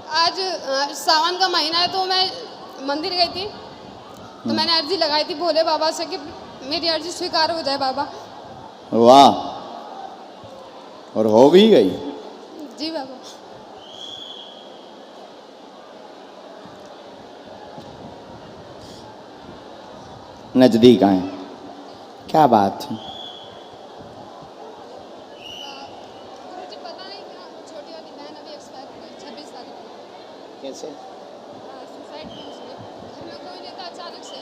आज सावन का महीना है तो मैं मंदिर गई थी, तो मैंने अर्जी लगाई थी भोले बाबा से कि मेरी अर्जी स्वीकार हो जाए बाबा। वाह, और हो भी गई। जी बाबा। नजदीक आए, क्या बात है। गुरुजी पता नहीं क्या छोटी वाली बहन अभी एक्सपायर हो गई 26 तारीख को। कैसे? सुसाइड की उसने, घर में कोई नहीं था, अचानक से।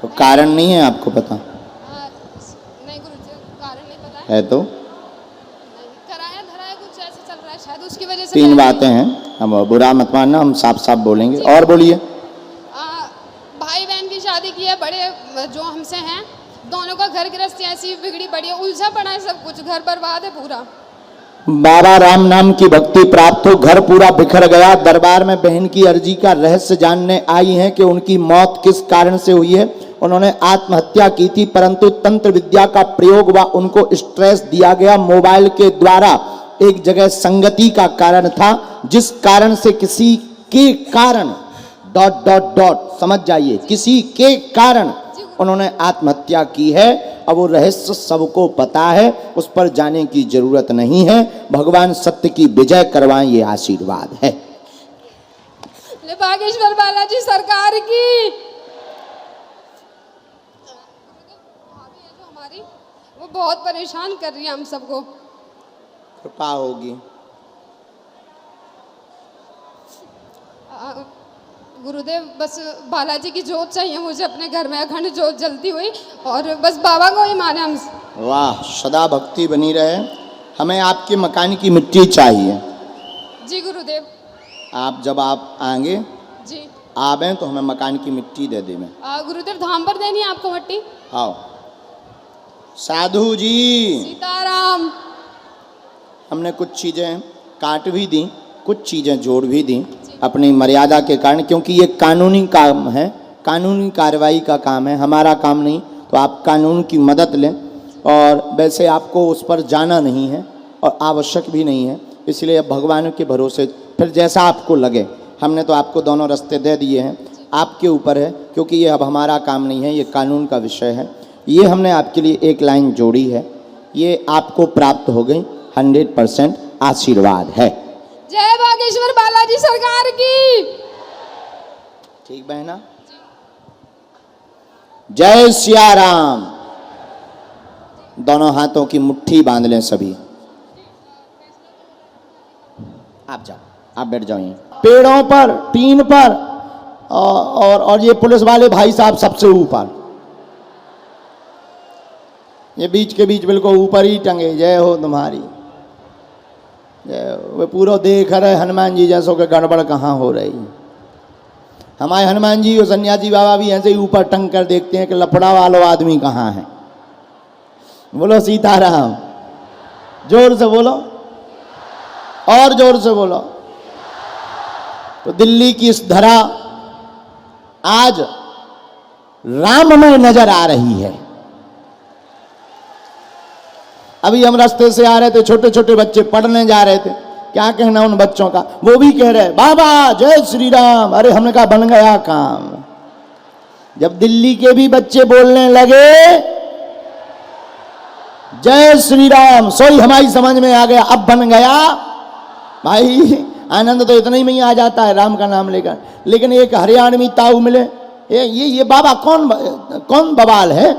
तो कारण नहीं है आपको पता? नहीं गुरुजी, कारण नहीं पता है तो नहीं, कराया धराया कुछ ऐसे चल रहा है शायद, उसकी वजह से। तीन बातें हैं, हम बुरा मत मानना, हम साफ साफ बोलेंगे। और बोलिए। भाई बहन की शादी की है, बड़े जो हमसे हैं, दोनों का घर गृहस्थी ऐसी बिगड़ी पड़ी है, उलझा पड़ा है सब कुछ, घर बर्बाद है पूरा। बाबा राम नाम की भक्ति प्राप्त हो, घर पूरा बिखर गया। दरबार में बहन की अर्जी का रहस्य जानने आई हैं कि उनकी मौत किस कारण से हुई है। उन्होंने आत्महत्या की थी, परंतु तंत्र विद्या का प्रयोग व उनको स्ट्रेस दिया गया मोबाइल के द्वारा। एक जगह संगति का कारण था, जिस कारण से किसी के कारण डॉट डॉट डॉट समझ जाइए, किसी के कारण उन्होंने आत्महत्या की है। अब वो रहस्य सबको पता है, उस पर जाने की जरूरत नहीं है। भगवान सत्य की विजय करवाएं, ये आशीर्वाद है। बागेश्वर बालाजी सरकार की। भाभी है जो हमारी, वो बहुत परेशान कर रही है हम सबको। कृपा होगी। गुरुदेव, बस बालाजी की जोत चाहिए मुझे अपने घर में, अखंड जोत जलती हुई, और बस बाबा को ही माने हम। वाह, सदा भक्ति बनी रहे। हमें आपके मकान की मिट्टी चाहिए। जी गुरुदेव। आप जब आप आएंगे, जी आवे तो हमें मकान की मिट्टी दे दें। गुरुदेव, धाम पर देनी है आपको मिट्टी? आओ साधु जी। सीताराम। हमने कुछ चीजें काट भी दी, कुछ चीजें जोड़ भी दी अपनी मर्यादा के कारण, क्योंकि ये कानूनी काम है, कानूनी कार्रवाई का काम है, हमारा काम नहीं। तो आप कानून की मदद लें, और वैसे आपको उस पर जाना नहीं है और आवश्यक भी नहीं है, इसलिए अब भगवान के भरोसे फिर जैसा आपको लगे। हमने तो आपको दोनों रास्ते दे दिए हैं, आपके ऊपर है, क्योंकि ये अब हमारा काम नहीं है, ये कानून का विषय है। ये हमने आपके लिए एक लाइन जोड़ी है, ये आपको प्राप्त हो गई। 100% आशीर्वाद है। जय बागेश्वर बालाजी सरकार की। ठीक बहना? जय सिया राम। दोनों हाथों की मुट्ठी बांध लें सभी। आप जाओ, आप बैठ जाओ। पेड़ों पर, टीन पर, और ये पुलिस वाले भाई साहब सबसे ऊपर, ये बीच के बीच बिल्कुल ऊपर ही टंगे। जय हो तुम्हारी। वे पूरा देख रहे हनुमान जी जैसो के गड़बड़ कहाँ हो रही। हमारे हनुमान जी और सन्यासी बाबा भी ऐसे ही ऊपर टंग कर देखते हैं कि लफड़ा वालो आदमी कहाँ है। बोलो सीताराम। जोर से बोलो, और जोर से बोलो। तो दिल्ली की इस धरा आज राममय नजर आ रही है। अभी हम रास्ते से आ रहे थे, छोटे छोटे बच्चे पढ़ने जा रहे थे। क्या कहना उन बच्चों का, वो भी कह रहे बाबा जय श्री राम। अरे हमने कहा बन गया काम। जब दिल्ली के भी बच्चे बोलने लगे जय श्री राम, सोई हमारी समझ में आ गया, अब बन गया। भाई आनंद तो इतना ही में आ जाता है राम का नाम लेकर। लेकिन एक हरियाणवी ताऊ मिले, ये बाबा कौन बवाल है।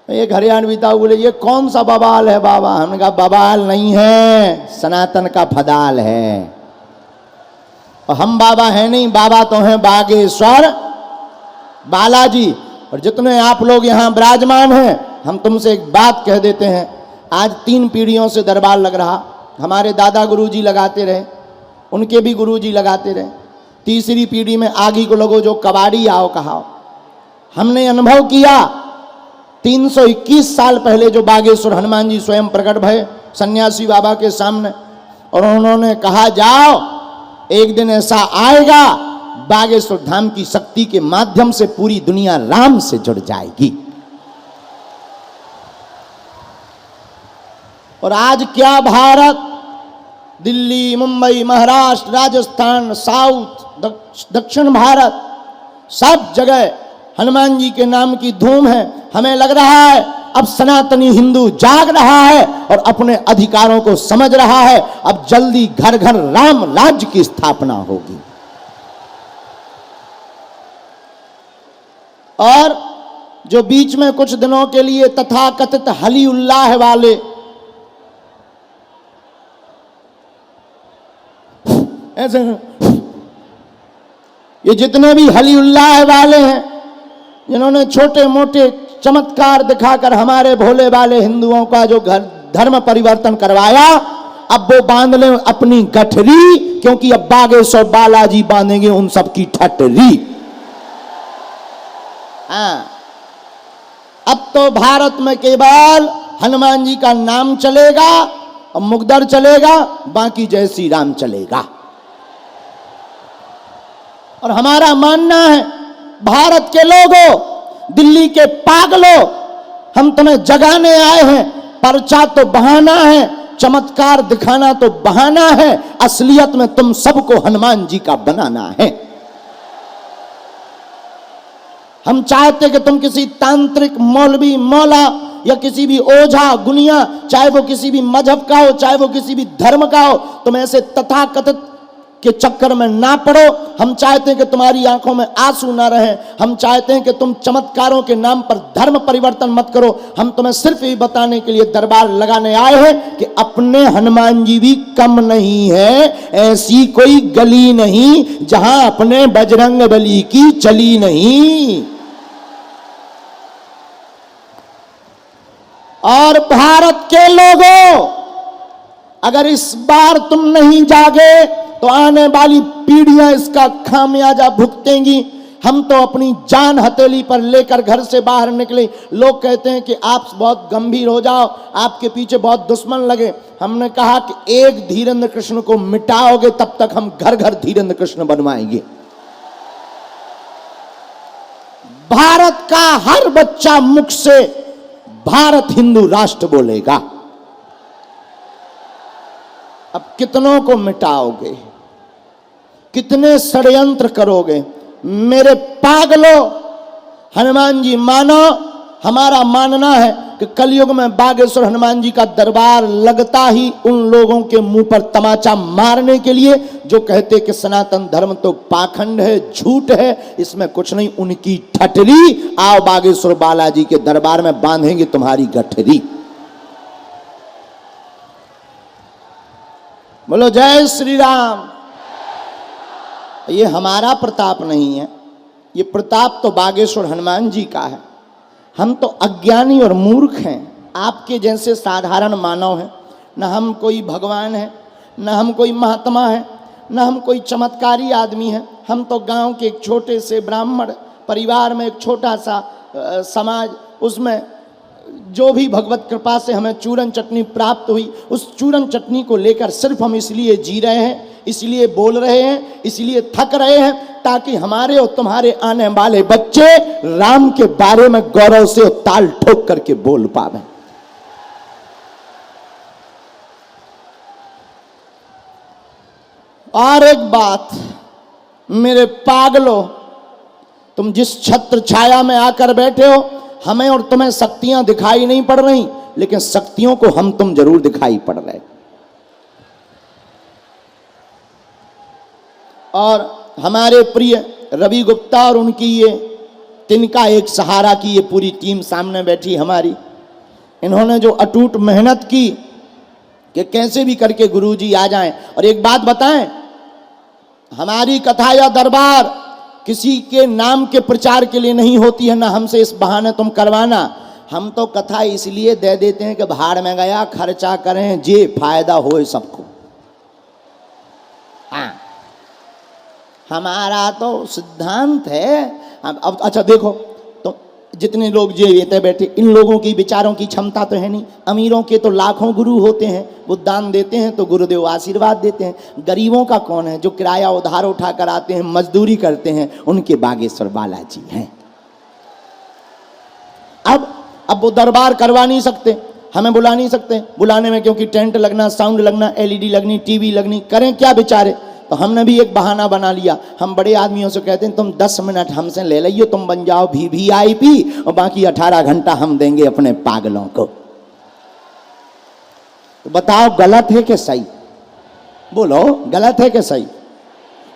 एक हरियाणवी ताऊ बोले ये कौन सा बवाल है बाबा। हमने कहा बवाल नहीं है, सनातन का फदाल है। और हम बाबा हैं नहीं, बाबा तो हैं बागेश्वर बालाजी। और जितने आप लोग यहाँ विराजमान हैं, हम तुमसे एक बात कह देते हैं। आज 3 पीढ़ियों से दरबार लग रहा। हमारे दादा गुरुजी लगाते रहे, उनके भी गुरुजी लगाते रहे। तीसरी पीढ़ी में आगे को लोगों जो कबाड़ी आओ कहाओ। हमने अनुभव किया 321 साल पहले जो बागेश्वर हनुमान जी स्वयं प्रकट भये सन्यासी बाबा के सामने, और उन्होंने कहा जाओ एक दिन ऐसा आएगा बागेश्वर धाम की शक्ति के माध्यम से पूरी दुनिया राम से जुड़ जाएगी। और आज क्या भारत दिल्ली, मुंबई, महाराष्ट्र, राजस्थान, साउथ, दक्षिण भारत, सब जगह हनुमान जी के नाम की धूम है। हमें लग रहा है अब सनातनी हिंदू जाग रहा है और अपने अधिकारों को समझ रहा है। अब जल्दी घर घर राम राज्य की स्थापना होगी। और जो बीच में कुछ दिनों के लिए तथाकथित हली उल्लाह वाले ऐसे, ये जितने भी हली उल्लाह वाले हैं, जिन्होंने छोटे मोटे चमत्कार दिखाकर हमारे भोले वाले हिंदुओं का जो घर धर्म परिवर्तन करवाया, अब वो बांध ले अपनी गठरी, क्योंकि अब बागेश्वर बालाजी बांधेंगे उन सबकी ठटरी। हाँ, अब तो भारत में केवल हनुमान जी का नाम चलेगा और मुगदर चलेगा, बाकी जय श्री राम चलेगा। और हमारा मानना है, भारत के लोगों, दिल्ली के पागलों, हम तुम्हें जगाने आए हैं। पर्चा तो बहाना है, चमत्कार दिखाना तो बहाना है, असलियत में तुम सबको हनुमान जी का बनाना है। हम चाहते कि तुम किसी तांत्रिक, मौलवी, मौला या किसी भी ओझा गुनिया, चाहे वो किसी भी मजहब का हो, चाहे वो किसी भी धर्म का हो, तुम ऐसे तथाकथित के चक्कर में ना पड़ो। हम चाहते हैं कि तुम्हारी आंखों में आंसू ना रहे। हम चाहते हैं कि तुम चमत्कारों के नाम पर धर्म परिवर्तन मत करो। हम तुम्हें सिर्फ ये बताने के लिए दरबार लगाने आए हैं कि अपने हनुमान जी भी कम नहीं है। ऐसी कोई गली नहीं जहां अपने बजरंग बली की चली नहीं। और भारत के लोगों, अगर इस बार तुम नहीं जागे तो आने वाली पीढ़ियां इसका खामियाजा भुगतेंगी। हम तो अपनी जान हथेली पर लेकर घर से बाहर निकले। लोग कहते हैं कि आप बहुत गंभीर हो जाओ, आपके पीछे बहुत दुश्मन लगे। हमने कहा कि एक धीरेन्द्र कृष्ण को मिटाओगे तब तक हम घर घर धीरेन्द्र कृष्ण बनवाएंगे। भारत का हर बच्चा मुख से भारत हिंदू राष्ट्र बोलेगा। अब कितनों को मिटाओगे, कितने षड्यंत्र करोगे? मेरे पागलों, हनुमान जी मानो। हमारा मानना है कि कलयुग में बागेश्वर हनुमान जी का दरबार लगता ही उन लोगों के मुंह पर तमाचा मारने के लिए जो कहते कि सनातन धर्म तो पाखंड है, झूठ है, इसमें कुछ नहीं। उनकी ठटरी आओ बागेश्वर बालाजी के दरबार में बांधेंगे तुम्हारी गठरी। बोलो जय श्री राम। ये हमारा प्रताप नहीं है, ये प्रताप तो बागेश्वर हनुमान जी का है। हम तो अज्ञानी और मूर्ख हैं, आपके जैसे साधारण मानव हैं। न हम कोई भगवान है, न हम कोई महात्मा है, न हम कोई चमत्कारी आदमी है। हम तो गांव के एक छोटे से ब्राह्मण परिवार में एक छोटा सा समाज, उसमें जो भी भगवत कृपा से हमें चूरन चटनी प्राप्त हुई, उस चूरन चटनी को लेकर सिर्फ हम इसलिए जी रहे हैं, इसलिए बोल रहे हैं, इसलिए थक रहे हैं, ताकि हमारे और तुम्हारे आने वाले बच्चे राम के बारे में गौरव से ताल ठोक करके बोल पावे। और एक बात, मेरे पागलों, तुम जिस छत्र छाया में आकर बैठे हो, हमें और तुम्हें शक्तियां दिखाई नहीं पड़ रही, लेकिन शक्तियों को हम तुम जरूर दिखाई पड़ रहे। और हमारे प्रिय रवि गुप्ता और उनकी ये तिनका एक सहारा की ये पूरी टीम सामने बैठी हमारी, इन्होंने जो अटूट मेहनत की कि कैसे भी करके गुरुजी आ जाएं। और एक बात बताएं, हमारी कथा या दरबार किसी के नाम के प्रचार के लिए नहीं होती है, ना हमसे इस बहाने तुम करवाना। हम तो कथा इसलिए दे देते हैं कि भाड़ में गया खर्चा करें, जे फायदा हो सबको। हाँ, हमारा तो सिद्धांत है। अब अच्छा देखो, तो जितने लोग जे लेते बैठे, इन लोगों की विचारों की क्षमता तो है नहीं। अमीरों के तो लाखों गुरु होते हैं, वो दान देते हैं तो गुरुदेव आशीर्वाद देते हैं। गरीबों का कौन है? जो किराया उधार उठा कर आते हैं, मजदूरी करते हैं, उनके बागेश्वर बालाजी हैं। अब वो दरबार करवा नहीं सकते, हमें बुला नहीं सकते, बुलाने में क्योंकि टेंट लगना, साउंड लगना, एलईडी लगनी, टीवी लगनी, करें क्या बेचारे। तो हमने भी एक बहाना बना लिया, हम बड़े आदमियों से कहते हैं तुम 10 मिनट हमसे ले लियो, तुम बन जाओ VIP और बाकी 18 घंटा हम देंगे अपने पागलों को। तो बताओ गलत है कि सही? बोलो गलत है कि सही?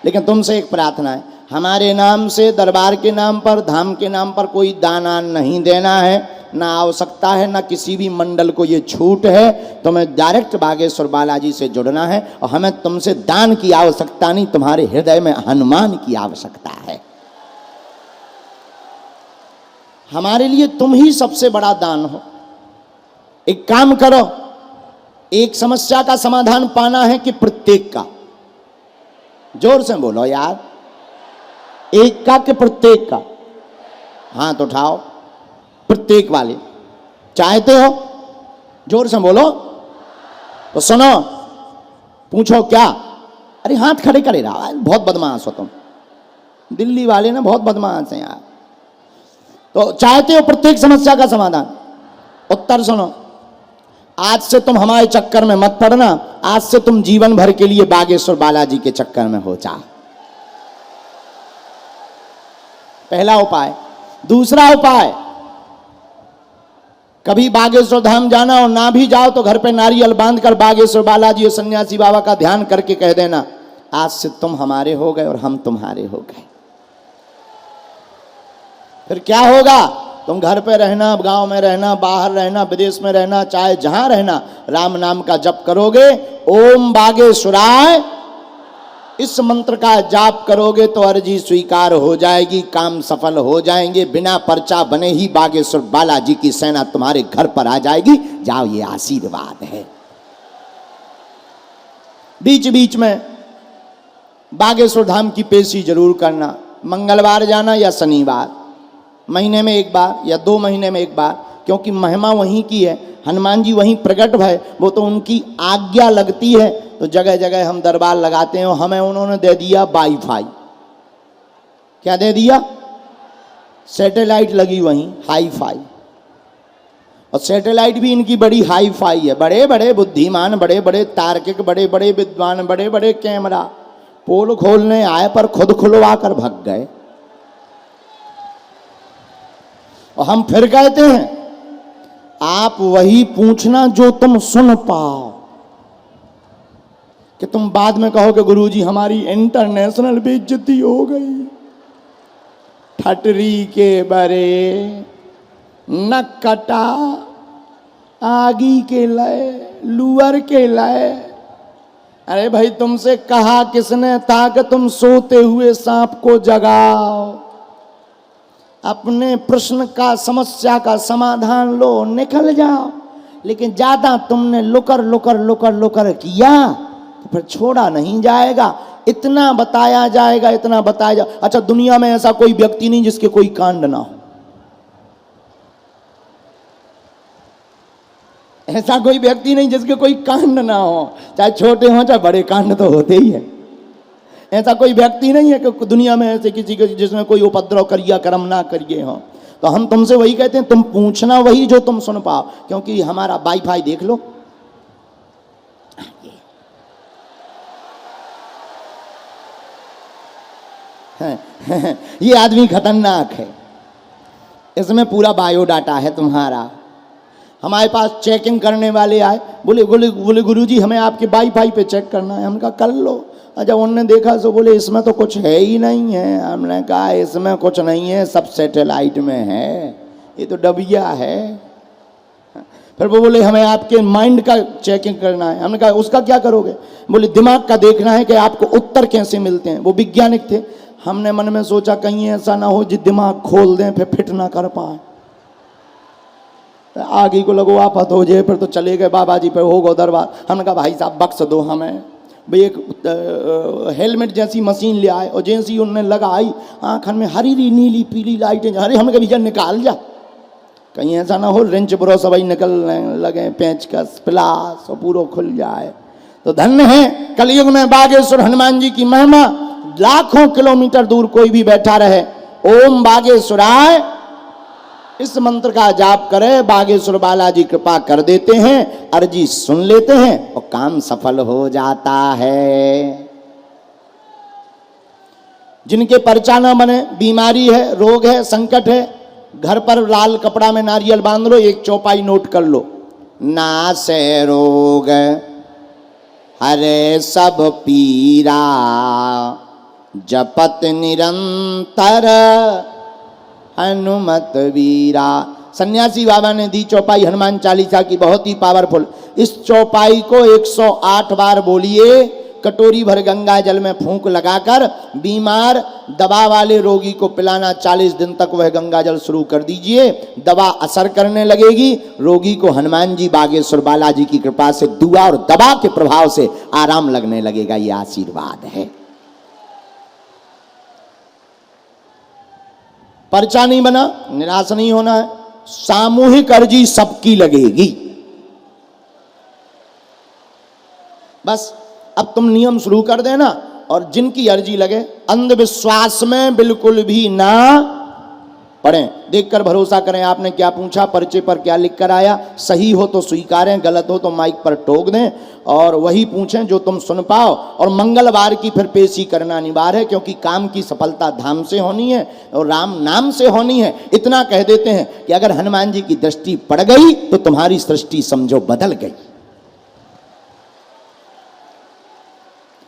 लेकिन तुमसे एक प्रार्थना है, हमारे नाम से, दरबार के नाम पर, धाम के नाम पर कोई दाना नहीं देना है, ना आवश्यकता है, ना किसी भी मंडल को ये छूट है। तुम्हें डायरेक्ट बागेश्वर बालाजी से जुड़ना है और हमें तुमसे दान की आवश्यकता नहीं, तुम्हारे हृदय में हनुमान की आवश्यकता है। हमारे लिए तुम ही सबसे बड़ा दान हो। एक काम करो, एक समस्या का समाधान पाना है कि प्रत्येक का? जोर से बोलो यार, एक का कि प्रत्येक का? हाथ उठाओ। प्रत्येक वाले चाहते हो? जोर से बोलो। तो सुनो, पूछो क्या? अरे हाथ खड़े करे रहा, बहुत बदमाश हो तुम, दिल्ली वाले ना बहुत बदमाश हैं यार। तो चाहते हो प्रत्येक समस्या का समाधान? उत्तर सुनो, आज से तुम हमारे चक्कर में मत पड़ना, आज से तुम जीवन भर के लिए बागेश्वर बालाजी के चक्कर में हो जा। पहला उपाय। दूसरा उपाय, कभी बागेश्वर धाम जाना और ना भी जाओ तो घर पे नारियल बांधकर बागेश्वर बालाजी और सन्यासी बाबा का ध्यान करके कह देना, आज से तुम हमारे हो गए और हम तुम्हारे हो गए। फिर क्या होगा? तुम घर पे रहना, गांव में रहना, बाहर रहना, विदेश में रहना, चाहे जहां रहना, राम नाम का जप करोगे, ओम बागेश्वराय, इस मंत्र का जाप करोगे तो अर्जी स्वीकार हो जाएगी, काम सफल हो जाएंगे, बिना पर्चा बने ही बागेश्वर बालाजी की सेना तुम्हारे घर पर आ जाएगी। जाओ, ये आशीर्वाद है। बीच बीच में बागेश्वर धाम की पेशी जरूर करना, मंगलवार जाना या शनिवार, महीने में एक बार या 2 महीने में एक बार, क्योंकि महिमा वहीं की है, हनुमान जी वहीं प्रकट भय, वो तो उनकी आज्ञा लगती है। तो जगह जगह हम दरबार लगाते हैं, हमें उन्होंने दे दिया वाईफाई। क्या दे दिया? सैटेलाइट लगी वहीं, हाई फाई। और सैटेलाइट भी इनकी बड़ी हाई फाई है, बड़े बड़े बुद्धिमान, बड़े बड़े तार्किक, बड़े बड़े विद्वान, बड़े बड़े कैमरा। पोल खोलने आए पर खुद खुलवा कर भग गए। और हम फिर कहते हैं, आप वही पूछना जो तुम सुन पाओ, कि तुम बाद में कहोगे गुरुजी हमारी इंटरनेशनल बेइज्जती हो गई। ठटरी के बरे न कटा, आगी के लय, लुअर के लय। अरे भाई, तुमसे कहा किसने था कि तुम सोते हुए सांप को जगाओ? अपने प्रश्न का, समस्या का समाधान लो, निकल जाओ। लेकिन ज्यादा तुमने लुकर लुकर लुकर लुकर किया तो फिर छोड़ा नहीं जाएगा। इतना बताया जाएगा, इतना बताया जाएगा। अच्छा, दुनिया में ऐसा कोई व्यक्ति नहीं जिसके कोई कांड ना हो। ऐसा कोई व्यक्ति नहीं जिसके कोई कांड ना हो, चाहे छोटे हो चाहे बड़े, कांड तो होते ही है। ऐसा कोई व्यक्ति नहीं है कि दुनिया में ऐसे किसी के जिसमें कोई उपद्रव करिए, कर्म ना करिए हो। तो हम तुमसे वही कहते हैं, तुम पूछना वही जो तुम सुन पाओ। क्योंकि हमारा वाईफाई देख लो, ये आदमी खतरनाक है, इसमें पूरा बायोडाटा है तुम्हारा। हमारे पास चेकिंग करने वाले आए, बोले गुरुजी हमें आपके वाईफाई पे चेक करना है। हमने कहा कर लो। अच्छा, उन्होंने देखा तो बोले इसमें तो कुछ है ही नहीं है। हमने कहा इसमें कुछ नहीं है, सब सैटेलाइट में है, ये तो डबिया है। फिर वो बोले हमें आपके माइंड का चेकिंग करना है। हमने कहा उसका क्या करोगे? बोले दिमाग का देखना है कि आपको उत्तर कैसे मिलते हैं। वो वैज्ञानिक थे। हमने मन में सोचा कहीं ऐसा ना हो जो दिमाग खोल दें फिर फिट ना कर पाए, आगे को लगो आफत हो जाए। फिर तो चले गए बाबा जी पे, हो गो दरबार। हमने कहा भाई साहब बख्श दो हमें। भाई एक हेलमेट जैसी मशीन ले आए और जैसी उनने लगाई, आँखन में हरी नीली पीली लाइटें। अरे हमने कहा भैया निकाल जा, कहीं ऐसा ना हो रेंच ब्रो सभी निकलने लगे, पेंचकस प्लास और पूरा खुल जाए। तो धन्य है कलयुग में बागेश्वर हनुमान जी की महिमा। लाखों किलोमीटर दूर कोई भी बैठा रहे, ओम बागेश्वराय, इस मंत्र का जाप करे, बागेश्वर बालाजी कृपा कर देते हैं, अर्जी सुन लेते हैं और काम सफल हो जाता है। जिनके पर्चा न बने, बीमारी है, रोग है, संकट है, घर पर लाल कपड़ा में नारियल बांध लो, एक चौपाई नोट कर लो, नासे रोग हरे सब पीरा, जपत निरंतर हनुमत वीरा। सन्यासी बाबा ने दी चौपाई हनुमान चालीसा की, बहुत ही पावरफुल। इस चौपाई को 108 बार बोलिए, कटोरी भर गंगा जल में फूंक लगाकर बीमार दवा वाले रोगी को पिलाना। 40 दिन तक वह गंगा जल शुरू कर दीजिए, दवा असर करने लगेगी। रोगी को हनुमान जी बागेश्वर बालाजी की कृपा से दुआ और दवा के प्रभाव से आराम लगने लगेगा। यह आशीर्वाद है। पर्चा नहीं बना, निराश नहीं होना है। सामूहिक अर्जी सबकी लगेगी। बस अब तुम नियम शुरू कर देना, और जिनकी अर्जी लगे अंधविश्वास में बिल्कुल भी ना पढ़ें। देखकर भरोसा करें आपने क्या पूछा, पर्चे पर क्या लिख कर आया। सही हो तो स्वीकारें, गलत हो तो माइक पर टोक दें, और वही पूछें जो तुम सुन पाओ। और मंगलवार की फिर पेशी करना अनिवार्य है, क्योंकि काम की सफलता धाम से होनी है और राम नाम से होनी है। इतना कह देते हैं कि अगर हनुमान जी की दृष्टि पड़ गई तो तुम्हारी सृष्टि समझो बदल गई।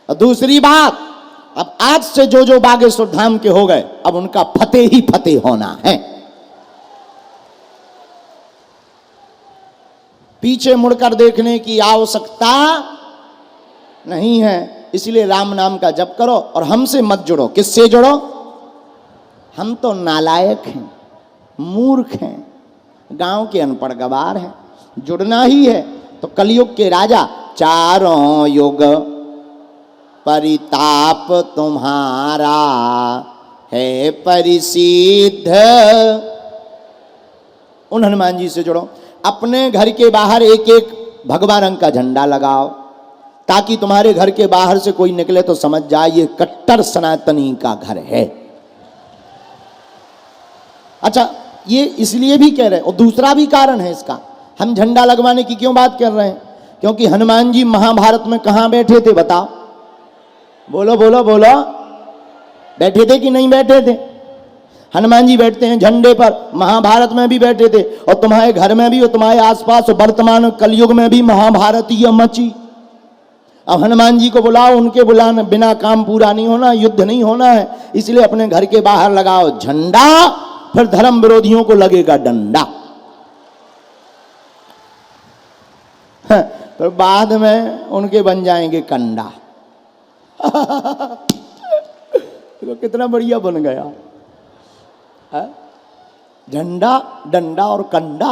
और दूसरी बात, अब आज से जो जो बागेश्वर धाम के हो गए, अब उनका फतेह ही फतेह होना है। पीछे मुड़कर देखने की आवश्यकता नहीं है। इसलिए राम नाम का जप करो और हमसे मत जुड़ो। किससे जुड़ो? हम तो नालायक हैं, मूर्ख हैं, गांव के अनपढ़ गवार हैं। जुड़ना ही है तो कलयुग के राजा, चारों युग परिताप तुम्हारा है परिसिद्ध, उन हनुमान जी से जुड़ो। अपने घर के बाहर एक एक भगवा रंग का झंडा लगाओ, ताकि तुम्हारे घर के बाहर से कोई निकले तो समझ जाए ये कट्टर सनातनी का घर है। अच्छा, ये इसलिए भी कह रहे हैं, और दूसरा भी कारण है इसका। हम झंडा लगवाने की क्यों बात कर रहे हैं? क्योंकि हनुमान जी महाभारत में कहां बैठे थे बताओ? बोलो बोलो बोलो, बैठे थे कि नहीं बैठे थे? हनुमान जी बैठते हैं झंडे पर, महाभारत में भी बैठे थे, और तुम्हारे घर में भी और तुम्हारे आसपास वर्तमान कलयुग में भी महाभारत ही मची। अब हनुमान जी को बुलाओ, उनके बुलाने बिना काम पूरा नहीं होना, युद्ध नहीं होना है। इसलिए अपने घर के बाहर लगाओ झंडा, फिर धर्म विरोधियों को लगेगा डंडा। फिर बाद में उनके बन जाएंगे कंडा। तो कितना बढ़िया बन गया है? झंडा, डंडा और कंडा।